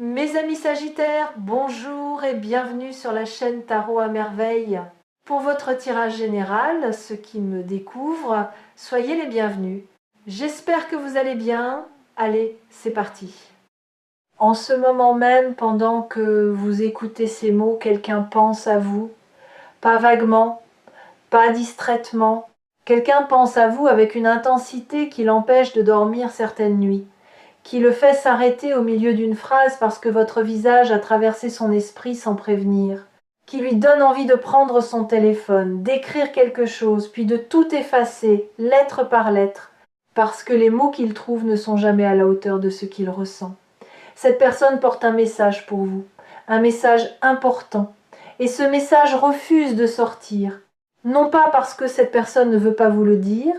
Mes amis Sagittaires, bonjour et bienvenue sur la chaîne Tarot à Merveille. Pour votre tirage général, ceux qui me découvrent, soyez les bienvenus. J'espère que vous allez bien. Allez, c'est parti. En ce moment même, pendant que vous écoutez ces mots, quelqu'un pense à vous. Pas vaguement, pas distraitement. Quelqu'un pense à vous avec une intensité qui l'empêche de dormir certaines nuits, qui le fait s'arrêter au milieu d'une phrase parce que votre visage a traversé son esprit sans prévenir, qui lui donne envie de prendre son téléphone, d'écrire quelque chose, puis de tout effacer, lettre par lettre, parce que les mots qu'il trouve ne sont jamais à la hauteur de ce qu'il ressent. Cette personne porte un message pour vous, un message important, et ce message refuse de sortir, non pas parce que cette personne ne veut pas vous le dire,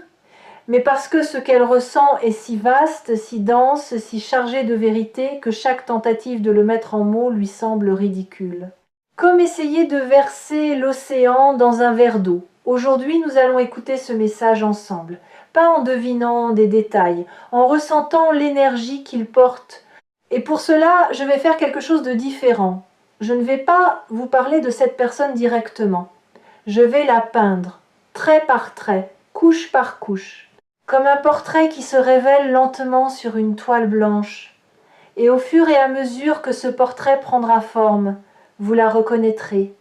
mais parce que ce qu'elle ressent est si vaste, si dense, si chargé de vérité que chaque tentative de le mettre en mots lui semble ridicule. Comme essayer de verser l'océan dans un verre d'eau. Aujourd'hui, nous allons écouter ce message ensemble, pas en devinant des détails, en ressentant l'énergie qu'il porte. Et pour cela, je vais faire quelque chose de différent. Je ne vais pas vous parler de cette personne directement. Je vais la peindre, trait par trait, couche par couche, comme un portrait qui se révèle lentement sur une toile blanche. Et au fur et à mesure que ce portrait prendra forme, vous la reconnaîtrez,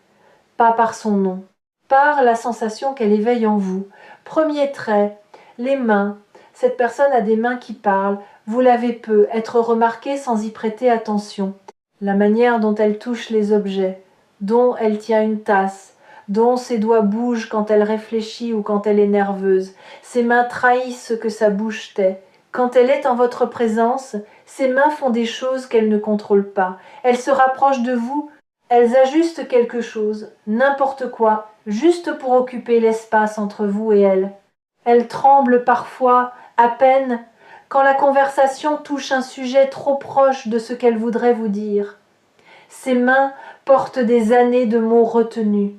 pas par son nom, par la sensation qu'elle éveille en vous. Premier trait, les mains. Cette personne a des mains qui parlent, vous l'avez peu, être remarqué sans y prêter attention. La manière dont elle touche les objets, dont elle tient une tasse, dont ses doigts bougent quand elle réfléchit ou quand elle est nerveuse. Ses mains trahissent ce que sa bouche tait. Quand elle est en votre présence, ses mains font des choses qu'elle ne contrôle pas. Elles se rapprochent de vous, elles ajustent quelque chose, n'importe quoi, juste pour occuper l'espace entre vous et elle. Elles tremblent parfois, à peine, quand la conversation touche un sujet trop proche de ce qu'elle voudrait vous dire. Ses mains portent des années de mots retenus,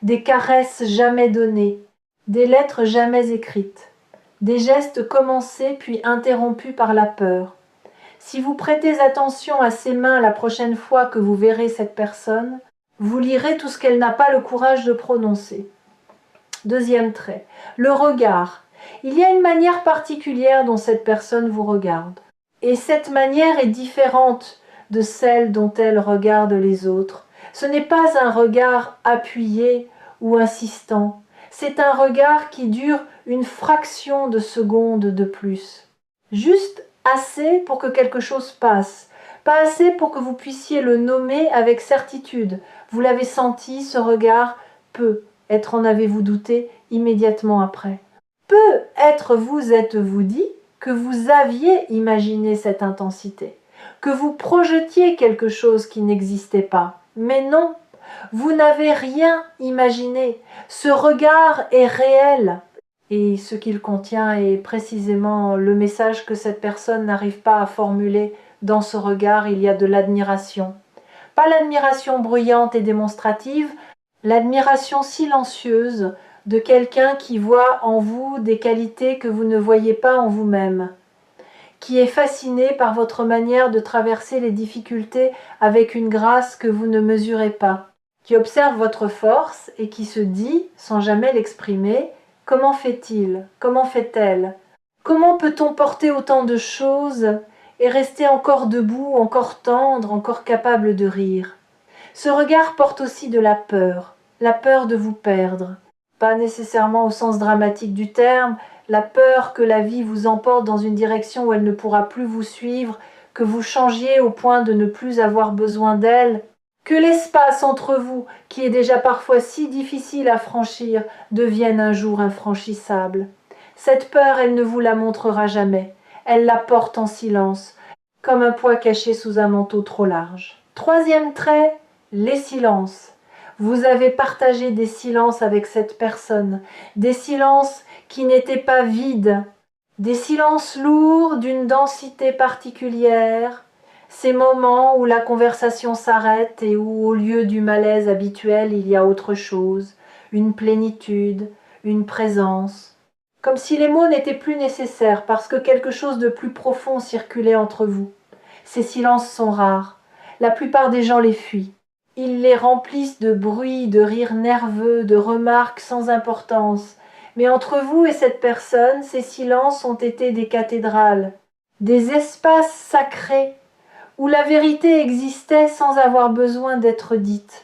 des caresses jamais données, des lettres jamais écrites, des gestes commencés puis interrompus par la peur. Si vous prêtez attention à ses mains la prochaine fois que vous verrez cette personne, vous lirez tout ce qu'elle n'a pas le courage de prononcer. Deuxième trait, le regard. Il y a une manière particulière dont cette personne vous regarde. Et cette manière est différente de celle dont elle regarde les autres. Ce n'est pas un regard appuyé ou insistant. C'est un regard qui dure une fraction de seconde de plus. Juste assez pour que quelque chose passe. Pas assez pour que vous puissiez le nommer avec certitude. Vous l'avez senti, ce regard, peut-être en avez-vous douté immédiatement après. Peut-être vous êtes-vous dit que vous aviez imaginé cette intensité, que vous projetiez quelque chose qui n'existait pas. Mais non, vous n'avez rien imaginé. Ce regard est réel. Et ce qu'il contient est précisément le message que cette personne n'arrive pas à formuler. Dans ce regard, il y a de l'admiration. Pas l'admiration bruyante et démonstrative, l'admiration silencieuse de quelqu'un qui voit en vous des qualités que vous ne voyez pas en vous-même, qui est fasciné par votre manière de traverser les difficultés avec une grâce que vous ne mesurez pas, qui observe votre force et qui se dit, sans jamais l'exprimer, « Comment fait-il ? Comment fait-elle ? Comment peut-on porter autant de choses et rester encore debout, encore tendre, encore capable de rire ?» Ce regard porte aussi de la peur de vous perdre. Pas nécessairement au sens dramatique du terme, la peur que la vie vous emporte dans une direction où elle ne pourra plus vous suivre, que vous changiez au point de ne plus avoir besoin d'elle, que l'espace entre vous, qui est déjà parfois si difficile à franchir, devienne un jour infranchissable. Cette peur, elle ne vous la montrera jamais. Elle la porte en silence, comme un poids caché sous un manteau trop large. Troisième trait, les silences. Vous avez partagé des silences avec cette personne, des silences qui n'étaient pas vides, des silences lourds d'une densité particulière, ces moments où la conversation s'arrête et où au lieu du malaise habituel il y a autre chose, une plénitude, une présence, comme si les mots n'étaient plus nécessaires parce que quelque chose de plus profond circulait entre vous. Ces silences sont rares. La plupart des gens les fuient. Ils les remplissent de bruit, de rires nerveux, de remarques sans importance. Mais entre vous et cette personne, ces silences ont été des cathédrales, des espaces sacrés où la vérité existait sans avoir besoin d'être dite.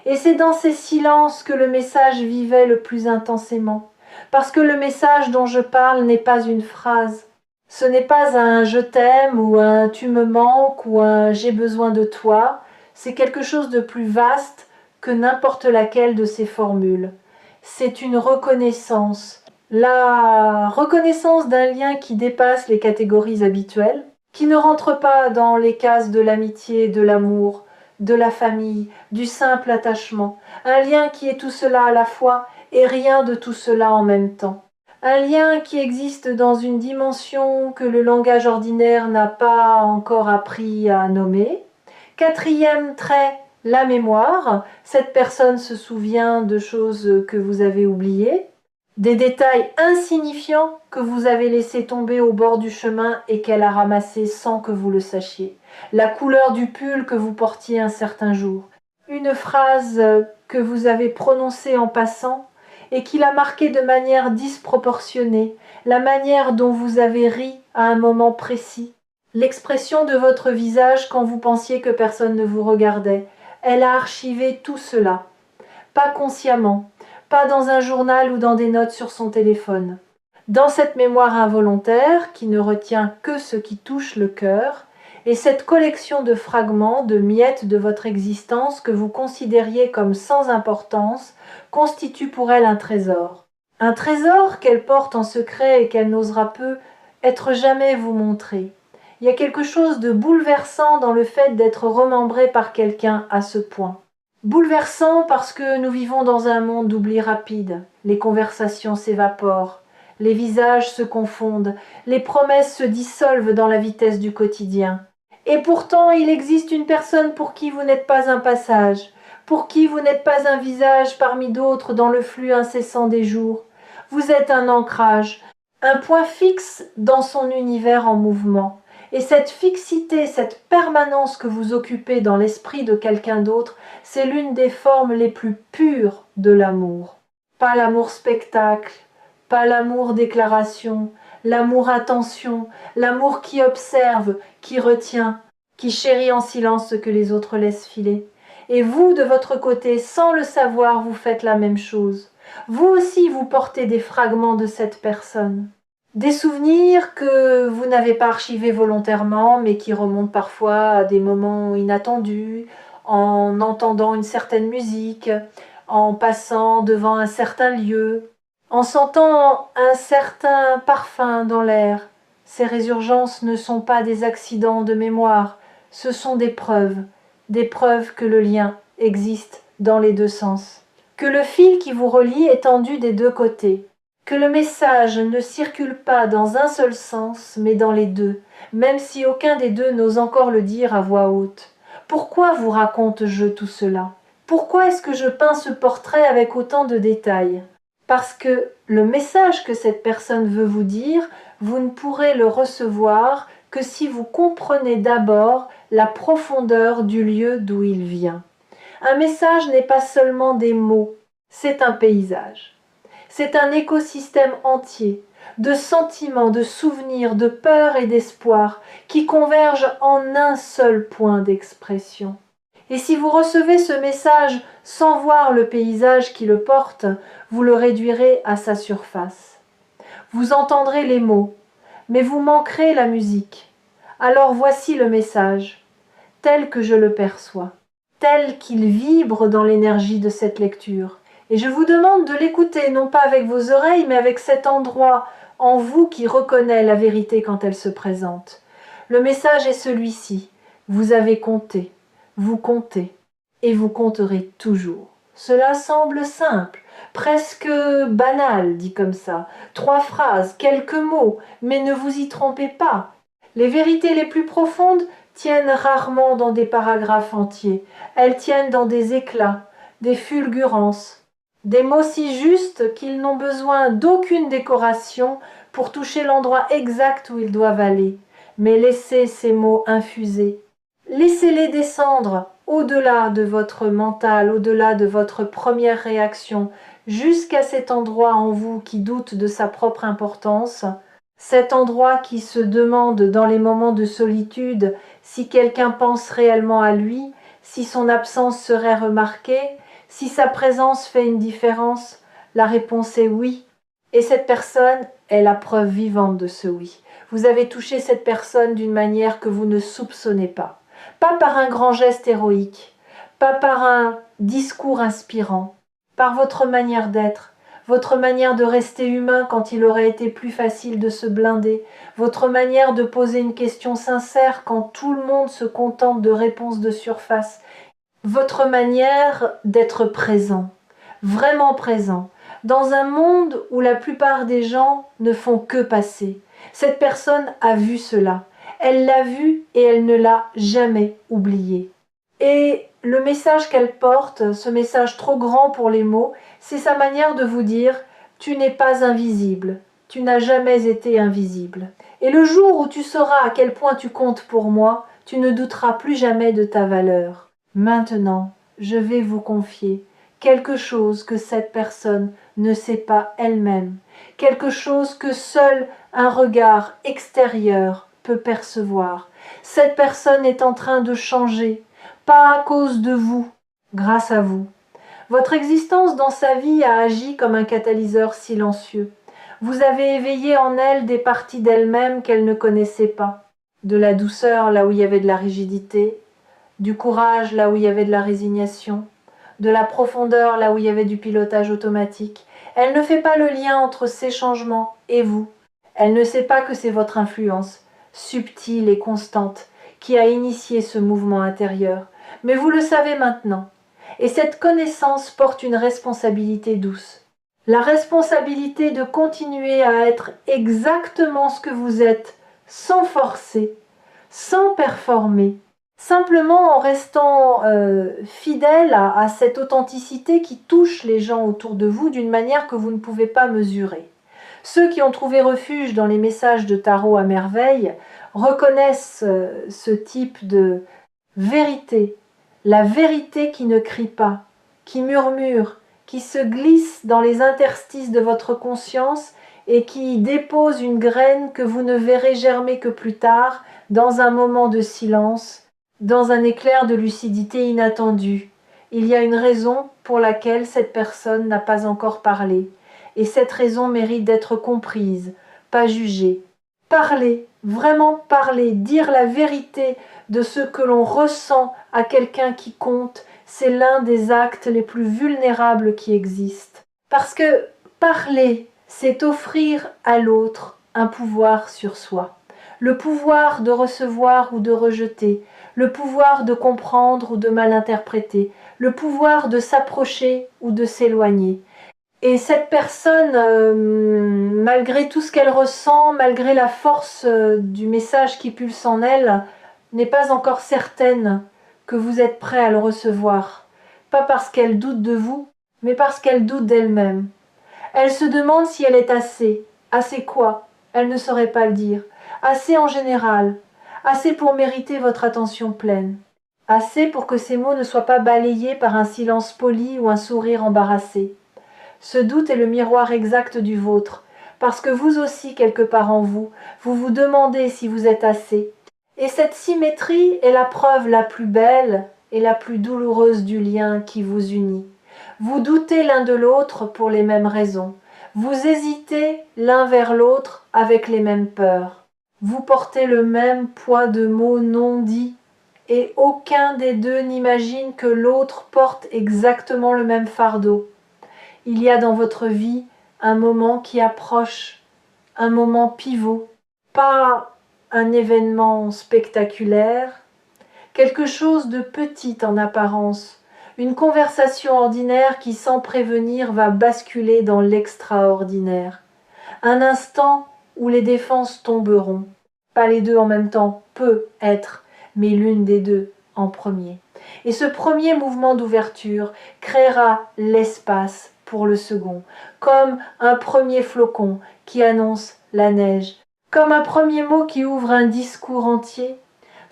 Et c'est dans ces silences que le message vivait le plus intensément. Parce que le message dont je parle n'est pas une phrase. Ce n'est pas un je t'aime ou un tu me manques ou un j'ai besoin de toi. C'est quelque chose de plus vaste que n'importe laquelle de ces formules. C'est une reconnaissance. La reconnaissance d'un lien qui dépasse les catégories habituelles, qui ne rentre pas dans les cases de l'amitié, de l'amour, de la famille, du simple attachement. Un lien qui est tout cela à la fois et rien de tout cela en même temps. Un lien qui existe dans une dimension que le langage ordinaire n'a pas encore appris à nommer. Quatrième trait, la mémoire. Cette personne se souvient de choses que vous avez oubliées, des détails insignifiants que vous avez laissés tomber au bord du chemin et qu'elle a ramassés sans que vous le sachiez. La couleur du pull que vous portiez un certain jour. Une phrase que vous avez prononcée en passant et qui l'a marquée de manière disproportionnée, la manière dont vous avez ri à un moment précis, l'expression de votre visage quand vous pensiez que personne ne vous regardait. Elle a archivé tout cela, pas consciemment, pas dans un journal ou dans des notes sur son téléphone. Dans cette mémoire involontaire qui ne retient que ce qui touche le cœur, et cette collection de fragments, de miettes de votre existence que vous considériez comme sans importance, constitue pour elle un trésor. Un trésor qu'elle porte en secret et qu'elle n'osera peu être jamais vous montrer. Il y a quelque chose de bouleversant dans le fait d'être remembré par quelqu'un à ce point. Bouleversant parce que nous vivons dans un monde d'oubli rapide. Les conversations s'évaporent, les visages se confondent, les promesses se dissolvent dans la vitesse du quotidien. Et pourtant, il existe une personne pour qui vous n'êtes pas un passage, pour qui vous n'êtes pas un visage parmi d'autres dans le flux incessant des jours. Vous êtes un ancrage, un point fixe dans son univers en mouvement. Et cette fixité, cette permanence que vous occupez dans l'esprit de quelqu'un d'autre, c'est l'une des formes les plus pures de l'amour. Pas l'amour spectacle, pas l'amour déclaration, l'amour attention, l'amour qui observe, qui retient, qui chérit en silence ce que les autres laissent filer. Et vous, de votre côté, sans le savoir, vous faites la même chose. Vous aussi, vous portez des fragments de cette personne. Des souvenirs que vous n'avez pas archivés volontairement, mais qui remontent parfois à des moments inattendus, en entendant une certaine musique, en passant devant un certain lieu, en sentant un certain parfum dans l'air. Ces résurgences ne sont pas des accidents de mémoire, ce sont des preuves que le lien existe dans les deux sens, que le fil qui vous relie est tendu des deux côtés, que le message ne circule pas dans un seul sens, mais dans les deux, même si aucun des deux n'ose encore le dire à voix haute. Pourquoi vous raconte-je tout cela? Pourquoi est-ce que je peins ce portrait avec autant de détails? Parce que le message que cette personne veut vous dire, vous ne pourrez le recevoir que si vous comprenez d'abord la profondeur du lieu d'où il vient. Un message n'est pas seulement des mots, c'est un paysage. C'est un écosystème entier, de sentiments, de souvenirs, de peur et d'espoir, qui convergent en un seul point d'expression. Et si vous recevez ce message sans voir le paysage qui le porte, vous le réduirez à sa surface. Vous entendrez les mots, mais vous manquerez la musique. Alors voici le message, tel que je le perçois, tel qu'il vibre dans l'énergie de cette lecture. Et je vous demande de l'écouter, non pas avec vos oreilles, mais avec cet endroit en vous qui reconnaît la vérité quand elle se présente. Le message est celui-ci. Vous avez compté, vous comptez, et vous compterez toujours. Cela semble simple, presque banal, dit comme ça. 3 phrases, quelques mots, mais ne vous y trompez pas. Les vérités les plus profondes tiennent rarement dans des paragraphes entiers. Elles tiennent dans des éclats, des fulgurances. Des mots si justes qu'ils n'ont besoin d'aucune décoration pour toucher l'endroit exact où ils doivent aller. Mais laissez ces mots infuser. Laissez-les descendre au-delà de votre mental, au-delà de votre première réaction, jusqu'à cet endroit en vous qui doute de sa propre importance, cet endroit qui se demande dans les moments de solitude si quelqu'un pense réellement à lui, si son absence serait remarquée, si sa présence fait une différence. La réponse est oui. Et cette personne est la preuve vivante de ce oui. Vous avez touché cette personne d'une manière que vous ne soupçonnez pas. Pas par un grand geste héroïque, pas par un discours inspirant, par votre manière d'être, votre manière de rester humain quand il aurait été plus facile de se blinder, votre manière de poser une question sincère quand tout le monde se contente de réponses de surface, votre manière d'être présent, vraiment présent, dans un monde où la plupart des gens ne font que passer. Cette personne a vu cela. Elle l'a vu et elle ne l'a jamais oublié. Et le message qu'elle porte, ce message trop grand pour les mots, c'est sa manière de vous dire « Tu n'es pas invisible, tu n'as jamais été invisible. Et le jour où tu sauras à quel point tu comptes pour moi, tu ne douteras plus jamais de ta valeur. Maintenant, je vais vous confier quelque chose que cette personne ne sait pas elle-même, quelque chose que seul un regard extérieur peut percevoir. Cette personne est en train de changer, pas à cause de vous, grâce à vous. Votre existence dans sa vie a agi comme un catalyseur silencieux. Vous avez éveillé en elle des parties d'elle-même qu'elle ne connaissait pas. De la douceur là où il y avait de la rigidité, du courage là où il y avait de la résignation, de la profondeur là où il y avait du pilotage automatique. Elle ne fait pas le lien entre ces changements et vous. Elle ne sait pas que c'est votre influence, subtile et constante, qui a initié ce mouvement intérieur. Mais vous le savez maintenant. Et cette connaissance porte une responsabilité douce. La responsabilité de continuer à être exactement ce que vous êtes, sans forcer, sans performer, simplement en restant fidèle à cette authenticité qui touche les gens autour de vous d'une manière que vous ne pouvez pas mesurer. Ceux qui ont trouvé refuge dans les messages de tarot à merveille reconnaissent ce type de vérité, la vérité qui ne crie pas, qui murmure, qui se glisse dans les interstices de votre conscience et qui dépose une graine que vous ne verrez germer que plus tard, dans un moment de silence, dans un éclair de lucidité inattendue. Il y a une raison pour laquelle cette personne n'a pas encore parlé, et cette raison mérite d'être comprise, pas jugée. Parler, vraiment parler, dire la vérité de ce que l'on ressent à quelqu'un qui compte, c'est l'un des actes les plus vulnérables qui existent. Parce que parler, c'est offrir à l'autre un pouvoir sur soi. Le pouvoir de recevoir ou de rejeter, le pouvoir de comprendre ou de mal interpréter, le pouvoir de s'approcher ou de s'éloigner. Et cette personne, malgré tout ce qu'elle ressent, malgré la force du message qui pulse en elle, n'est pas encore certaine que vous êtes prêt à le recevoir. Pas parce qu'elle doute de vous, mais parce qu'elle doute d'elle-même. Elle se demande si elle est assez. Assez quoi? Elle ne saurait pas le dire. Assez en général. Assez pour mériter votre attention pleine. Assez pour que ces mots ne soient pas balayés par un silence poli ou un sourire embarrassé. Ce doute est le miroir exact du vôtre, parce que vous aussi, quelque part en vous, vous vous demandez si vous êtes assez. Et cette symétrie est la preuve la plus belle et la plus douloureuse du lien qui vous unit. Vous doutez l'un de l'autre pour les mêmes raisons. Vous hésitez l'un vers l'autre avec les mêmes peurs. Vous portez le même poids de mots non dits, et aucun des deux n'imagine que l'autre porte exactement le même fardeau. Il y a dans votre vie un moment qui approche, un moment pivot, pas un événement spectaculaire, quelque chose de petit en apparence, une conversation ordinaire qui sans prévenir va basculer dans l'extraordinaire, un instant où les défenses tomberont, pas les deux en même temps, peut être, mais l'une des deux en premier. Et ce premier mouvement d'ouverture créera l'espace pour le second, comme un premier flocon qui annonce la neige, comme un premier mot qui ouvre un discours entier.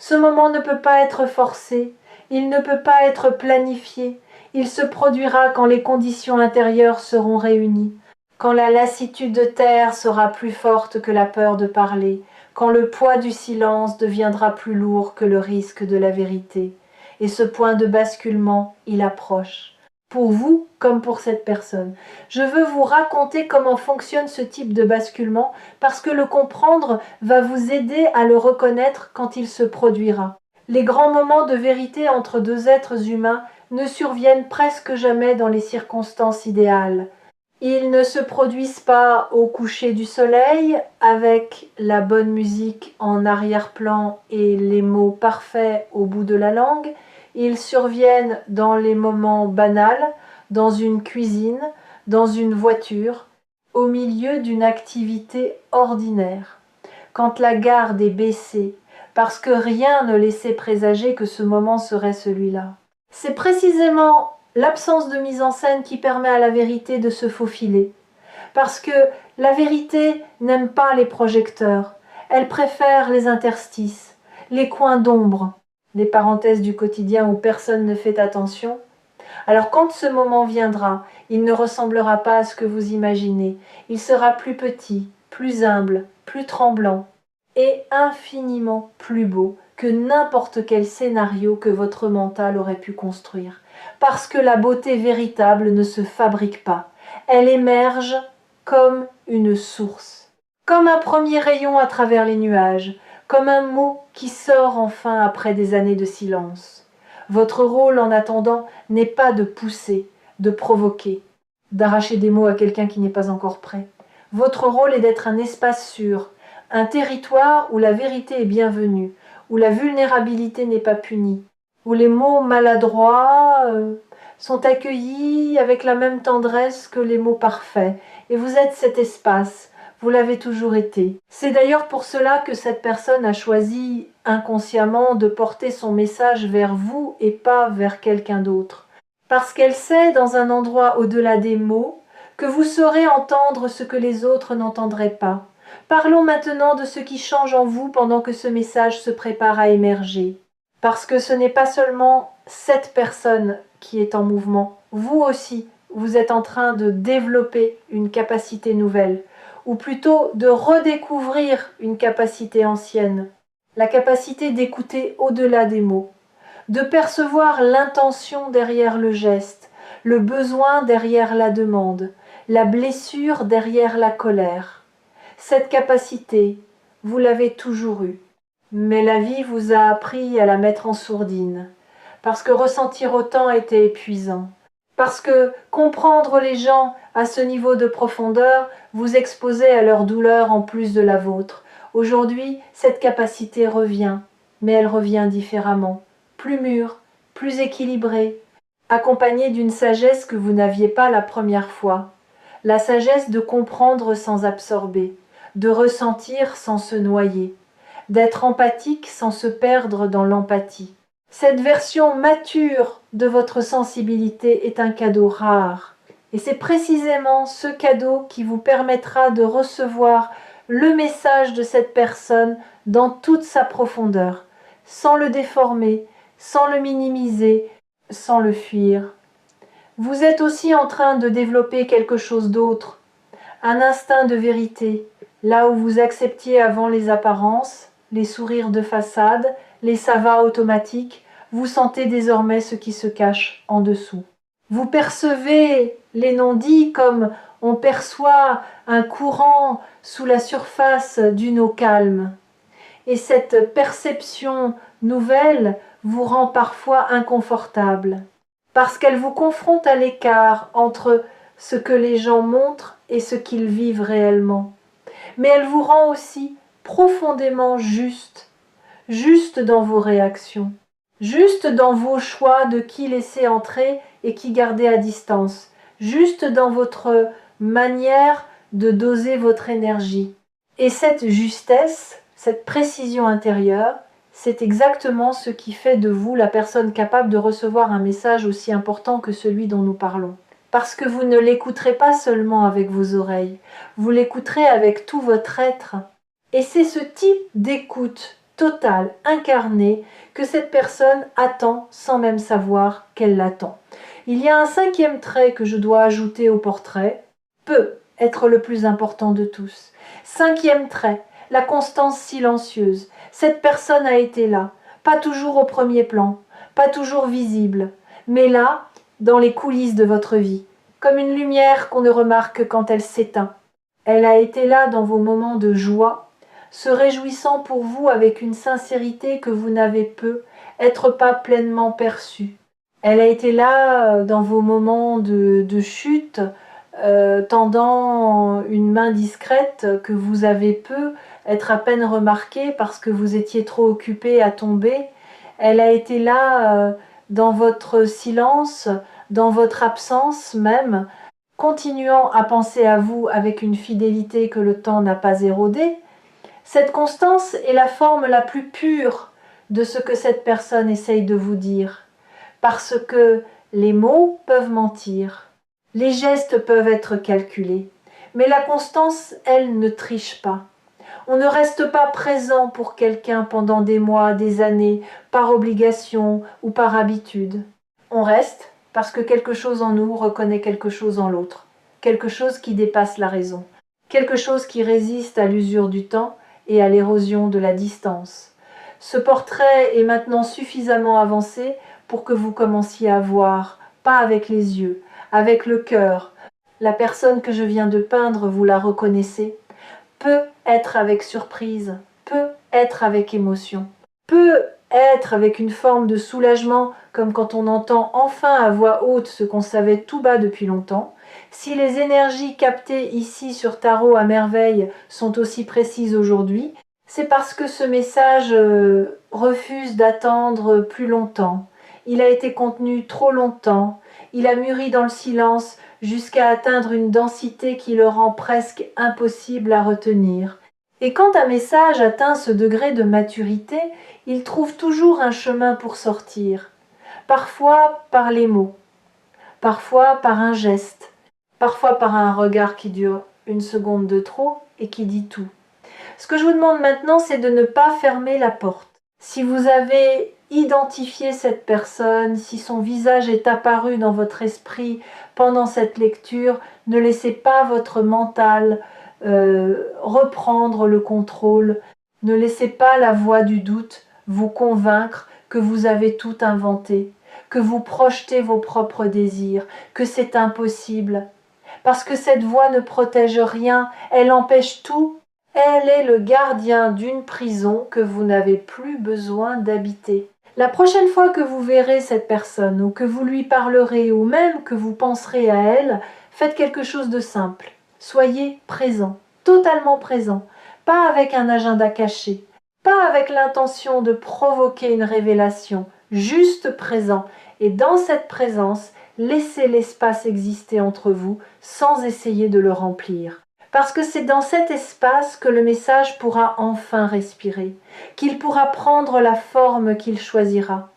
Ce moment ne peut pas être forcé, il ne peut pas être planifié, il se produira quand les conditions intérieures seront réunies, quand la lassitude de taire sera plus forte que la peur de parler, quand le poids du silence deviendra plus lourd que le risque de la vérité. Et ce point de basculement, il approche. Pour vous comme pour cette personne. Je veux vous raconter comment fonctionne ce type de basculement parce que le comprendre va vous aider à le reconnaître quand il se produira. Les grands moments de vérité entre deux êtres humains ne surviennent presque jamais dans les circonstances idéales. Ils ne se produisent pas au coucher du soleil, avec la bonne musique en arrière-plan et les mots parfaits au bout de la langue. Ils surviennent dans les moments banals, dans une cuisine, dans une voiture, au milieu d'une activité ordinaire. Quand la garde est baissée, parce que rien ne laissait présager que ce moment serait celui-là. C'est précisément l'absence de mise en scène qui permet à la vérité de se faufiler. Parce que la vérité n'aime pas les projecteurs, elle préfère les interstices, les coins d'ombre, les parenthèses du quotidien où personne ne fait attention. Alors quand ce moment viendra, il ne ressemblera pas à ce que vous imaginez, il sera plus petit, plus humble, plus tremblant et infiniment plus beau que n'importe quel scénario que votre mental aurait pu construire. Parce que la beauté véritable ne se fabrique pas, elle émerge comme une source, comme un premier rayon à travers les nuages, comme un mot qui sort enfin après des années de silence. Votre rôle en attendant n'est pas de pousser, de provoquer, d'arracher des mots à quelqu'un qui n'est pas encore prêt. Votre rôle est d'être un espace sûr, un territoire où la vérité est bienvenue, où la vulnérabilité n'est pas punie, où les mots maladroits sont accueillis avec la même tendresse que les mots parfaits. Et vous êtes cet espace, vous l'avez toujours été. C'est d'ailleurs pour cela que cette personne a choisi inconsciemment de porter son message vers vous et pas vers quelqu'un d'autre. Parce qu'elle sait, dans un endroit au-delà des mots, que vous saurez entendre ce que les autres n'entendraient pas. Parlons maintenant de ce qui change en vous pendant que ce message se prépare à émerger. Parce que ce n'est pas seulement cette personne qui est en mouvement, vous aussi, vous êtes en train de développer une capacité nouvelle, ou plutôt de redécouvrir une capacité ancienne, la capacité d'écouter au-delà des mots, de percevoir l'intention derrière le geste, le besoin derrière la demande, la blessure derrière la colère. Cette capacité, vous l'avez toujours eue, mais la vie vous a appris à la mettre en sourdine, parce que ressentir autant était épuisant, parce que comprendre les gens à ce niveau de profondeur vous exposait à leur douleur en plus de la vôtre. Aujourd'hui, cette capacité revient, mais elle revient différemment, plus mûre, plus équilibrée, accompagnée d'une sagesse que vous n'aviez pas la première fois, la sagesse de comprendre sans absorber, de ressentir sans se noyer, d'être empathique sans se perdre dans l'empathie. Cette version mature de votre sensibilité est un cadeau rare. Et c'est précisément ce cadeau qui vous permettra de recevoir le message de cette personne dans toute sa profondeur, sans le déformer, sans le minimiser, sans le fuir. Vous êtes aussi en train de développer quelque chose d'autre, un instinct de vérité, là où vous acceptiez avant les apparences, les sourires de façade, les ça va automatiques, vous sentez désormais ce qui se cache en dessous. Vous percevez les non-dits comme on perçoit un courant sous la surface d'une eau calme. Et cette perception nouvelle vous rend parfois inconfortable, parce qu'elle vous confronte à l'écart entre ce que les gens montrent et ce qu'ils vivent réellement. Mais elle vous rend aussi profondément juste, juste dans vos réactions, juste dans vos choix de qui laisser entrer et qui garder à distance, juste dans votre manière de doser votre énergie. Et cette justesse, cette précision intérieure, c'est exactement ce qui fait de vous la personne capable de recevoir un message aussi important que celui dont nous parlons. Parce que vous ne l'écouterez pas seulement avec vos oreilles, vous l'écouterez avec tout votre être. Et c'est ce type d'écoute totale, incarnée, que cette personne attend sans même savoir qu'elle l'attend. Il y a un cinquième trait que je dois ajouter au portrait, peut être le plus important de tous. Cinquième trait, la constance silencieuse. Cette personne a été là, pas toujours au premier plan, pas toujours visible, mais là, dans les coulisses de votre vie, comme une lumière qu'on ne remarque que quand elle s'éteint. Elle a été là dans vos moments de joie, se réjouissant pour vous avec une sincérité que vous n'avez peu, être pas pleinement perçue. Elle a été là dans vos moments de chute, tendant une main discrète que vous avez peu, être à peine remarquée parce que vous étiez trop occupé à tomber. Elle a été là dans votre silence, dans votre absence même, continuant à penser à vous avec une fidélité que le temps n'a pas érodée. Cette constance est la forme la plus pure de ce que cette personne essaye de vous dire, parce que les mots peuvent mentir, les gestes peuvent être calculés, mais la constance, elle, ne triche pas. On ne reste pas présent pour quelqu'un pendant des mois, des années, par obligation ou par habitude. On reste parce que quelque chose en nous reconnaît quelque chose en l'autre, quelque chose qui dépasse la raison, quelque chose qui résiste à l'usure du temps et à l'érosion de la distance. Ce portrait est maintenant suffisamment avancé pour que vous commenciez à voir, pas avec les yeux, avec le cœur. La personne que je viens de peindre, vous la reconnaissez, peut être avec surprise, peut être avec émotion, peut être avec une forme de soulagement, comme quand on entend enfin à voix haute ce qu'on savait tout bas depuis longtemps. Si les énergies captées ici sur Tarot à merveille sont aussi précises aujourd'hui, c'est parce que ce message refuse d'attendre plus longtemps. Il a été contenu trop longtemps, il a mûri dans le silence jusqu'à atteindre une densité qui le rend presque impossible à retenir. Et quand un message atteint ce degré de maturité, il trouve toujours un chemin pour sortir. Parfois par les mots, parfois par un geste, parfois par un regard qui dure une seconde de trop et qui dit tout. Ce que je vous demande maintenant, c'est de ne pas fermer la porte. Si vous avez identifié cette personne, si son visage est apparu dans votre esprit pendant cette lecture, ne laissez pas votre mental reprendre le contrôle. Ne laissez pas la voix du doute vous convaincre que vous avez tout inventé, que vous projetez vos propres désirs, que c'est impossible. Parce que cette voix ne protège rien, elle empêche tout. Elle est le gardien d'une prison que vous n'avez plus besoin d'habiter. La prochaine fois que vous verrez cette personne, ou que vous lui parlerez, ou même que vous penserez à elle, faites quelque chose de simple. Soyez présent, totalement présent, pas avec un agenda caché, pas avec l'intention de provoquer une révélation, juste présent. Et dans cette présence, laissez l'espace exister entre vous sans essayer de le remplir. Parce que c'est dans cet espace que le message pourra enfin respirer, qu'il pourra prendre la forme qu'il choisira.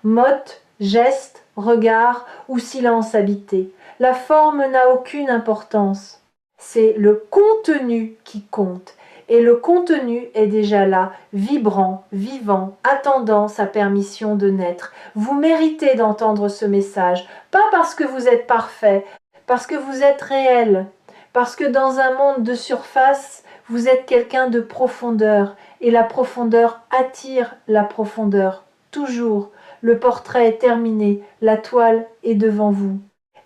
Motte, geste, regard ou silence habité. La forme n'a aucune importance. C'est le contenu qui compte. Et le contenu est déjà là, vibrant, vivant, attendant sa permission de naître. Vous méritez d'entendre ce message, pas parce que vous êtes parfait, parce que vous êtes réel. Parce que dans un monde de surface, vous êtes quelqu'un de profondeur, et la profondeur attire la profondeur. Toujours, le portrait est terminé, la toile est devant vous.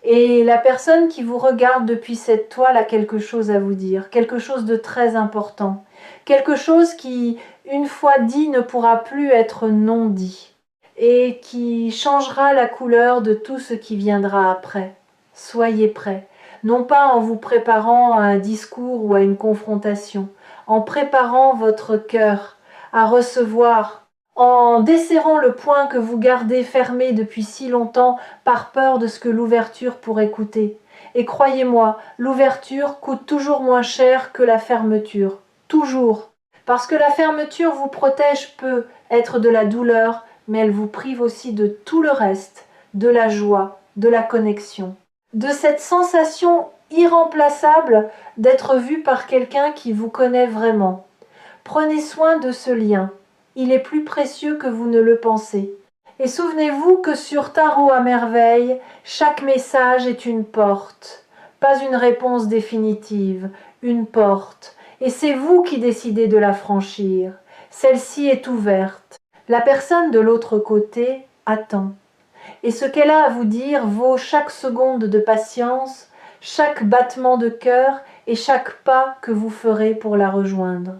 Et la personne qui vous regarde depuis cette toile a quelque chose à vous dire, quelque chose de très important, quelque chose qui, une fois dit, ne pourra plus être non dit, et qui changera la couleur de tout ce qui viendra après. Soyez prêts. Non pas en vous préparant à un discours ou à une confrontation, en préparant votre cœur à recevoir, en desserrant le poing que vous gardez fermé depuis si longtemps par peur de ce que l'ouverture pourrait coûter. Et croyez-moi, l'ouverture coûte toujours moins cher que la fermeture. Toujours. Parce que la fermeture vous protège peut être de la douleur, mais elle vous prive aussi de tout le reste, de la joie, de la connexion. De cette sensation irremplaçable d'être vu par quelqu'un qui vous connaît vraiment. Prenez soin de ce lien. il est plus précieux que vous ne le pensez. Et souvenez-vous que sur Tarot à merveille, chaque message est une porte, pas une réponse définitive, une porte. Et c'est vous qui décidez de la franchir. Celle-ci est ouverte. La personne de l'autre côté attend. Et ce qu'elle a à vous dire vaut chaque seconde de patience, chaque battement de cœur et chaque pas que vous ferez pour la rejoindre.